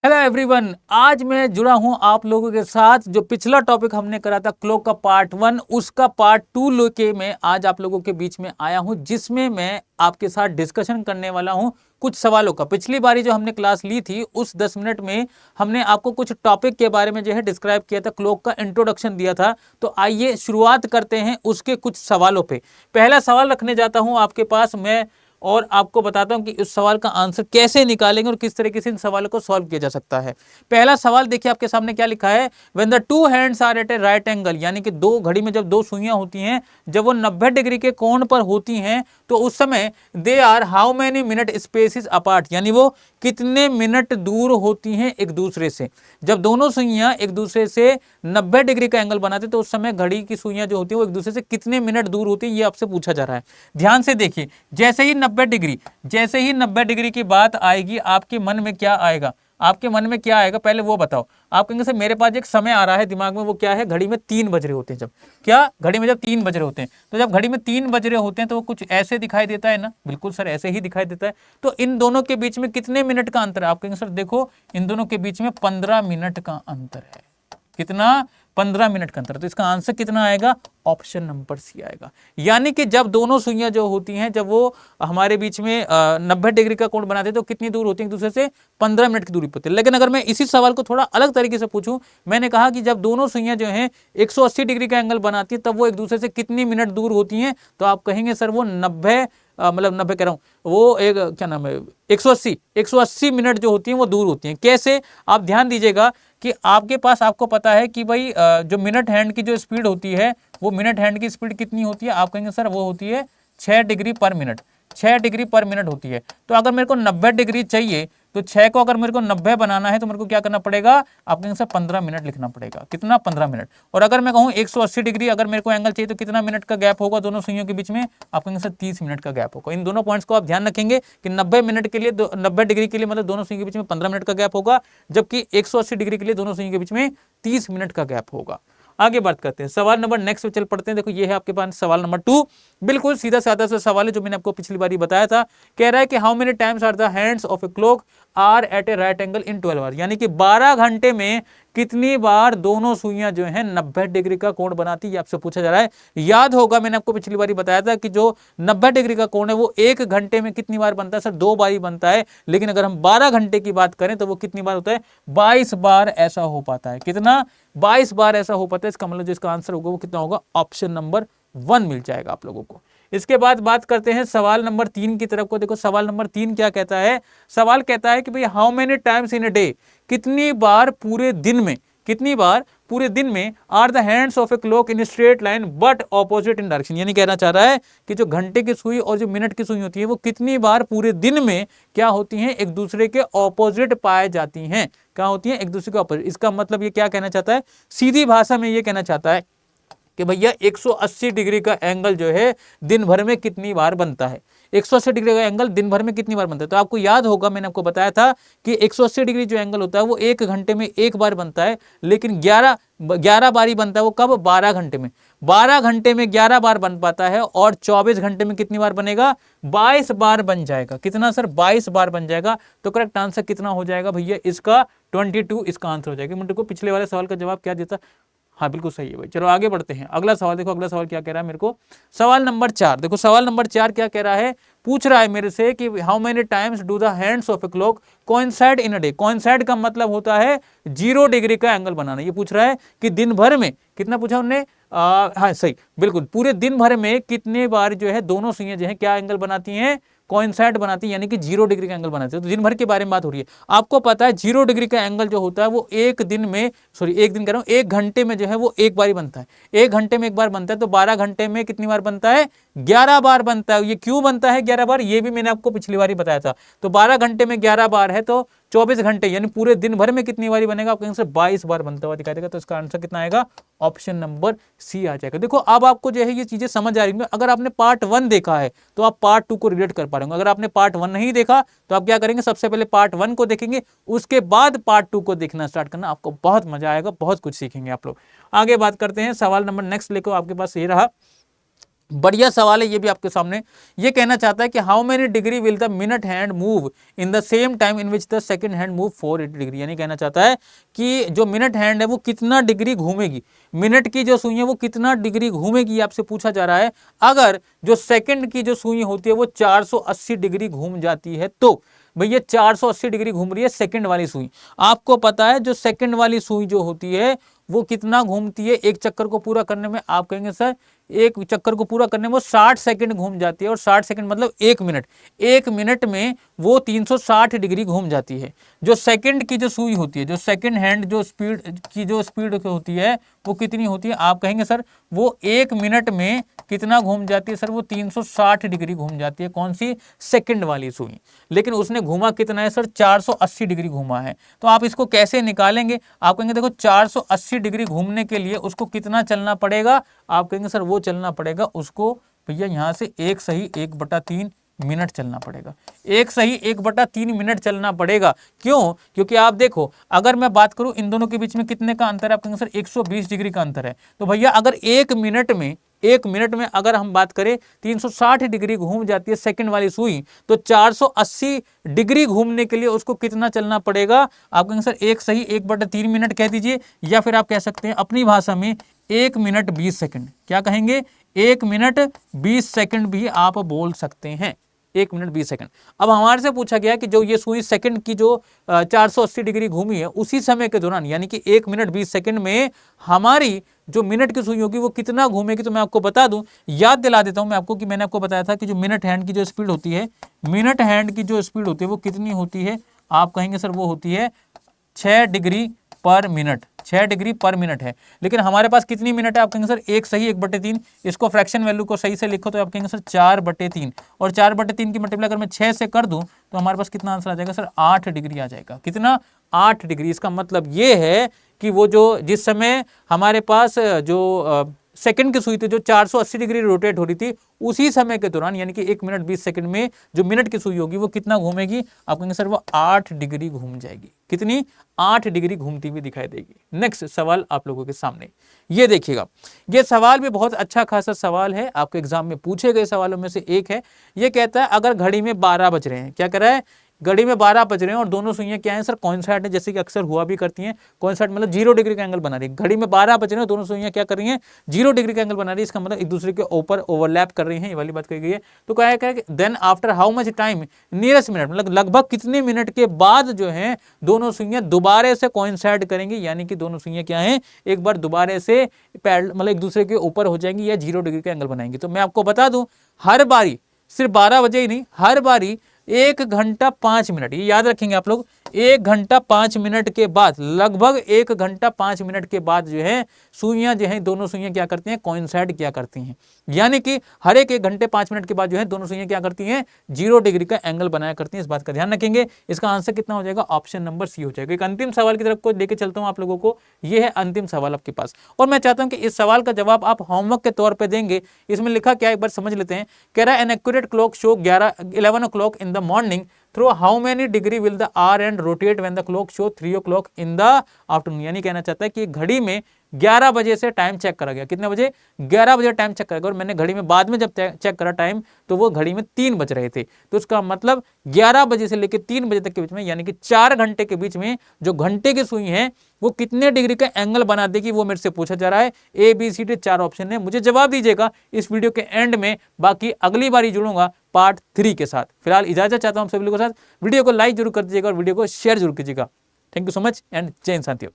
Hello everyone, आज मैं जुड़ा हूं आप लोगों के साथ। जो पिछला टॉपिक हमने करा था क्लॉक का पार्ट 1, उसका पार्ट 2 लेके मैं आज आप लोगों के बीच में आया हूं, जिसमें मैं आपके साथ डिस्कशन करने वाला हूं कुछ सवालों का। पिछली बारी जो हमने क्लास ली थी उस 10 मिनट में हमने आपको कुछ टॉपिक के बारे में जो है डिस्क्राइब किया था, क्लॉक का इंट्रोडक्शन दिया था। तो आइए शुरुआत करते हैं उसके कुछ सवालों पे। पहला सवाल रखने जाता हूं आपके पास मैं, और आपको बताता हूं कि इस सवाल का आंसर कैसे निकालेंगे और किस तरीके से इन सवालों को सॉल्व किया जा सकता है। पहला सवाल देखिए आपके सामने क्या लिखा है। When the two hands are at a right angle, यानी कि दो घड़ी में जब दो सुइयां होती हैं, जब वो 90 डिग्री के कोण पर होती हैं, तो उस समय they are how many minute spaces apart, यानी वो कितने मिनट दूर होती हैं एक दूसरे से। जब दोनों सुइयां एक दूसरे से 90 डिग्री का एंगल बनाते तो उस समय घड़ी की सुइयां जो होती है वो एक दूसरे से कितने मिनट दूर होती है, ये आपसे पूछा जा रहा है। ध्यान से देखिए, जैसे ही 90 डिग्री की बात आएगी, आपके मन में क्या आएगा? आपके मन में क्या आएगा पहले वो बताओ। आप कहेंगे सर मेरे पास एक समय आ रहा है दिमाग में, वो क्या है? घड़ी में 3 बज रहे होते हैं। जब क्या घड़ी में जब 3 बज रहे होते हैं, तो जब घड़ी में 3 बज रहे होते हैं तो वो कुछ ऐसे दिखाई देता है ना? बिल्कुल सर, ऐसे ही दिखाई देता है। तो इन दोनों के बीच में कितने मिनट का अंतर है? आप कहेंगे सर देखो इन दोनों के बीच में 15 मिनट का अंतर है। कितना? 15 मिनट का अंतर। तो इसका आंसर कितना आएगा? ऑप्शन नंबर सी आएगा। यानी कि जब दोनों सुइयां जो होती हैं, जब वो हमारे बीच में 90 डिग्री का कोण बनाते हैं, तो कितनी दूर होती है एक दूसरे से? 15 मिनट की दूरी पर होती है। लेकिन अगर मैं इसी सवाल को थोड़ा अलग तरीके से पूछूं, मैंने कहा कि जब दोनों सुइयां जो हैं 180 डिग्री का एंगल बनाती है, तब वो एक दूसरे से कितनी मिनट दूर होती हैं? तो आप कहेंगे सर वो 90 मतलब 90 कह रहा हूं, वो एक क्या नाम है 180 मिनट जो होती हैं वो दूर होती हैं। कैसे? आप ध्यान दीजिएगा कि आपके पास, आपको पता है कि भाई जो मिनट हैंड की जो स्पीड होती है, वो मिनट हैंड की स्पीड कितनी होती है? आप कहेंगे सर वो होती है 6 डिग्री पर मिनट। 6 डिग्री पर मिनट होती है। तो अगर मेरे को 90 डिग्री चाहिए, तो 6 को अगर मेरे को 90 बनाना है तो मेरे को क्या करना पड़ेगा? आप कहेंगे सर 15 मिनट लिखना पड़ेगा। कितना? 15 मिनट। और अगर मैं कहूँ 180 डिग्री अगर मेरे को एंगल चाहिए, तो कितना मिनट का गैप होगा दोनों सुइयों के बीच में? आप कहेंगे सर 30 मिनट का गैप होगा। इन दोनों पॉइंट्स को आप ध्यान रखेंगे कि 90 मिनट के लिए 90 डिग्री के लिए मतलब दोनों सुइयों के बीच में 15 मिनट का गैप होगा, जबकि 180 डिग्री के लिए दोनों सुइयों के बीच में 30 मिनट का गैप होगा। आगे बात करते हैं सवाल नंबर नेक्स्ट पे चल पड़ते हैं। देखो ये है आपके पास सवाल नंबर 2। बिल्कुल सीधा साधा सा सवाल है जो मैंने आपको पिछली बार बताया था। कह रहा है कि how many times are the hands of a clock are at a right angle in 12 hour, यानी कि 12 घंटे में कितनी बार दोनों सुइयां जो है 90 डिग्री का कोण बनाती है, आपसे पूछा जा रहा है। याद होगा मैंने आपको पिछली बार बताया था कि जो 90 डिग्री का कोण है वो 1 घंटे में कितनी बार बनता है? सर 2 बार ही बनता है। लेकिन अगर हम 12 घंटे की बात करें तो वो कितनी बार होता है? 22 बार ऐसा हो पाता है। कितना? 22 बार ऐसा हो पाता है। इसका मतलब जो इसका आंसर होगा वो कितना होगा? ऑप्शन नंबर 1 मिल जाएगा आप लोगों को। इसके बाद बात करते हैं सवाल नंबर 3 की तरफ को। देखो सवाल नंबर 3 क्या कहता है। सवाल कहता है कि भाई how many times in a day, कितनी बार पूरे दिन में, कितनी बार पूरे दिन में are the hands of a clock in straight line but opposite in direction, यानी कहना चाह रहा है कि जो घंटे की सुई और जो मिनट की सुई होती है वो कितनी बार पूरे दिन में क्या होती हैं? एक दूसरे के ऑपोजिट पाए जाती हैं। क्या होती हैं? एक दूसरे के ऑपोजिट। इसका मतलब ये क्या कहना चाहता है? सीधी भाषा में ये कहना चाहता है कि भैया 180 डिग्री का एंगल जो है दिन भर में कितनी बार बनता है? 180 डिग्री का एंगल दिन भर में कितनी बार बनता है? तो आपको याद होगा मैंने आपको बताया था कि 180 डिग्री जो एंगल होता है वो 1 घंटे में 1 बार बनता है, लेकिन 11 बार ही बनता है। वो कब? 12 घंटे में। 12 घंटे में 11 बार बन पाता है, और 24 घंटे में कितनी बार बनेगा? 22 बार बन जाएगा। कितना सर? 22 बार बन जाएगा। तो करेक्ट आंसर कितना हो जाएगा भैया? इसका 22 इसका आंसर हो जाएगा। मुझे को पिछले वाले सवाल का जवाब क्या देता? हाँ बिल्कुल सही है भाई। चलो आगे बढ़ते हैं। अगला सवाल देखो, अगला सवाल क्या कह रहा है मेरे को। सवाल नंबर 4 देखो, सवाल नंबर 4 क्या कह रहा है? पूछ रहा है मेरे से कि how many times do the hands of a clock coincide in a day. Coincide का मतलब होता है 0 डिग्री का एंगल बनाना। ये पूछ रहा है कि दिन भर में कितना पूछा उन्होंने? हाँ सही, बिल्कुल पूरे दिन भर में कितने बार जो है दोनों सुइयां जो है क्या एंगल बनाती हैं? कोइंसाइड बनाती है, यानी कि 0 डिग्री का एंगल बनाती है। तो दिन भर के बारे में बात हो रही है। आपको पता है 0 डिग्री का एंगल जो होता है वो एक दिन में, सॉरी एक दिन कह रहा हूं, 1 घंटे में जो है वो एक बार ही बनता है। 1 घंटे में एक बार बनता है। तो 12 घंटे में कितनी बार बनता है? 11 बार बनता है। ये क्यों बनता है 11 बार? ये भी मैंने आपको पिछली बार ही बताया था। तो 12 घंटे में 11 बार है तो 24 घंटे यानी पूरे दिन भर में कितनी बार बनेगा? आपके आंसर 22 बार बनता हुआ दिखाई देगा। तो इसका आंसर कितना आएगा? ऑप्शन नंबर सी आ जाएगा। देखो अब आपको जो है ये चीजें समझ आ रही है। अगर आपने पार्ट 1 देखा है तो आप पार्ट 2 को रिलेट कर पा रहे होंगे। अगर आपने पार्ट 1 नहीं देखा तो आप क्या करेंगे? सबसे पहले पार्ट 1 को देखेंगे, उसके बाद पार्ट 2 को देखना स्टार्ट करना। आपको बहुत मजा आएगा, बहुत कुछ सीखेंगे आप लोग। आगे बात करते हैं। सवाल नंबर नेक्स्ट लेकर आपके पास ये रहा बढ़िया सवाल है ये भी आपके सामने। ये कहना चाहता है कि how many degree will the minute hand move in the same time in which the second hand move 480 degree. यानी कहना चाहता है कि जो मिनट हैंड है वो कितना डिग्री घूमेगी, मिनट की जो सुई है वो कितना डिग्री घूमेगी, ये आपसे पूछा जा रहा है। अगर जो सेकंड की जो सुई होती है वो 480 डिग्री घूम जाती है तो भैया 480 डिग्री घूम रही है सेकंड वाली सुई। आपको पता है जो सेकंड वाली सुई जो होती है वो कितना घूमती है, एक चक्कर को पूरा करने में, आप कहेंगे सर एक चक्कर को पूरा करने में वो 60 सेकंड घूम जाती है, और 60 सेकंड मतलब 1 मिनट, 1 मिनट में वो 360 डिग्री घूम जाती है। जो सेकंड की जो सुई होती है, जो सेकंड हैंड जो स्पीड होती है वो कितनी होती है, आप कहेंगे सर वो 1 मिनट में कितना घूम जाती है, सर वो 360 डिग्री घूम जाती है। कौन सी? सेकंड वाली सुई। लेकिन उसने घूमा कितना है सर? 480 डिग्री घूमा है। तो आप इसको कैसे निकालेंगे? आप कहेंगे देखो 480 डिग्री घूमने के लिए उसको कितना चलना पड़ेगा, आप कहेंगे सर वो चलना पड़ेगा उसको भैया यहाँ से 1 सही 1/3 मिनट चलना पड़ेगा। 1 सही 1/3 मिनट चलना पड़ेगा। क्यों? क्योंकि आप देखो अगर मैं बात करूं इन दोनों के बीच में कितने का अंतर है, आप कहेंगे सर 120 डिग्री का अंतर है। तो भैया अगर 1 मिनट में अगर हम बात करें 360 डिग्री घूम जाती है सेकंड वाली सुई, तो 480 डिग्री घूमने के लिए उसको कितना चलना पड़ेगा, आप कहेंगे सर 1 सही 1/3 मिनट कह दीजिए, या फिर आप कह सकते हैं अपनी भाषा में 1 मिनट 20 सेकंड। क्या कहेंगे? 1 मिनट 20 सेकंड भी आप बोल सकते हैं। 1 मिनट 20 सेकंड। अब हमारे से पूछा गया कि जो ये सुई सेकंड की जो 480 डिग्री घूमी है उसी समय के दौरान, यानी कि 1 मिनट 20 सेकंड में हमारी जो मिनट की सुई होगी वो कितना घूमेगी। तो मैं आपको बता दूं, याद दिला देता हूं मैं आपको कि मैंने आपको बताया था कि जो मिनट हैंड की जो स्पीड होती है, मिनट हैंड की जो स्पीड होती है वो कितनी होती है, आप कहेंगे सर वो होती है 6 डिग्री पर मिनट। 6 डिग्री पर मिनट है। लेकिन हमारे पास कितनी मिनट है, आप कहेंगे सर 1 सही 1/3। इसको फ्रैक्शन वैल्यू को सही से लिखो तो आप कहेंगे सर 4/3, और 4/3 की मल्टीप्लाई अगर मैं 6 से कर दूं तो हमारे पास कितना आंसर आ जाएगा सर? 8 डिग्री आ जाएगा। कितना? 8 डिग्री। इसका मतलब ये है कि वो जो जिस समय हमारे पास जो सेकंड की सुई थी जो 480 डिग्री रोटेट हो रही थी, उसी समय के दौरान यानी कि 1 मिनट 20 सेकंड में जो मिनट की सुई होगी वो कितना घूमेगी, आप कहेंगे सर वो 8 डिग्री घूम जाएगी। कितनी? 8 डिग्री घूमती हुई दिखाई देगी। नेक्स्ट सवाल आप लोगों के सामने ये देखिएगा। ये सवाल भी बहुत अच्छा खासा सवाल है, आपके एग्जाम में पूछे गए सवालों में से एक है। ये कहता है अगर घड़ी में 12 बज रहे हैं, क्या कर रहा है? घड़ी में 12 बज रहे हैं और दोनों सुइयां क्या है सर? कोइंसाइड है, जैसे कि अक्सर हुआ भी करती हैं। कोइंसाइड मतलब 0 डिग्री का एंगल बना रही है। घड़ी में 12 बज रहे हैं, दोनों सुइयां क्या कर रही हैं? 0 डिग्री का एंगल बना रही है। इसका मतलब एक दूसरे के ऊपर ओवरलैप कर रही हैं, ये वाली बात कही गई है। तो क्या है then after how much time nearest minute, मतलब लगभग कितने मिनट के बाद जो है दोनों सुइयां दोबारा से कोइंसाइड करेंगी, यानी कि दोनों सुइयां क्या है एक बार दोबारा से मतलब एक दूसरे के ऊपर हो जाएंगी या 0 डिग्री का एंगल बनाएंगी। तो मैं आपको बता दूं, हर बारी सिर्फ 12 बजे ही नहीं, हर बारी 1 घंटा 5 मिनट, ये याद रखेंगे आप लोग, 1 घंटा 5 मिनट के बाद, लगभग 1 घंटा 5 मिनट के बाद जो है सुइयां जो है दोनों सुइयां क्या करती हैं? कोइंसाइड किया करती हैं। यानी कि हर एक घंटे 5 मिनट के बाद जो है दोनों सुइयां क्या करती हैं? 0 डिग्री का एंगल बनाया करती हैं। इस बात का ध्यान रखेंगे। इसका आंसर कितना हो जाएगा? ऑप्शन नंबर सी हो जाएगा। एक अंतिम सवाल की तरफ को लेकर चलता हूं आप लोगों को। यह है अंतिम सवाल आपके पास, और मैं चाहता हूं कि इस सवाल का जवाब आप होमवर्क के तौर पर देंगे। इसमें लिखा क्या एक बार समझ लेते हैं। कह रहा है an accurate clock show 11 o'clock in the morning through how many degree will the hour and rotate when the clock show 3 o'clock in the afternoon। यानी कहना चाहता है कि घड़ी में 11 बजे से टाइम चेक करा गया। कितने बजे? 11 बजे टाइम चेक करा गया, और मैंने घड़ी में बाद में जब चेक करा टाइम तो वो घड़ी में 3 बज रहे थे। तो उसका मतलब 11 बजे से लेकर 3 बजे तक के बीच में, यानी कि 4 घंटे के बीच में जो घंटे की सुई है वो कितने डिग्री का एंगल बना देगी, वो मेरे से पूछा जा रहा है। A B C D 4 option है, मुझे जवाब दीजिएगा इस वीडियो के एंड में। बाकी अगली बारी जुड़ूंगा पार्ट 3 के साथ। फिलहाल इजाजत चाहता हूं सभी लोगों के साथ। वीडियो को लाइक जरूर कर दीजिएगा और वीडियो को शेयर जरूर कीजिएगा। Thank you so much and जय हिंद साथियों।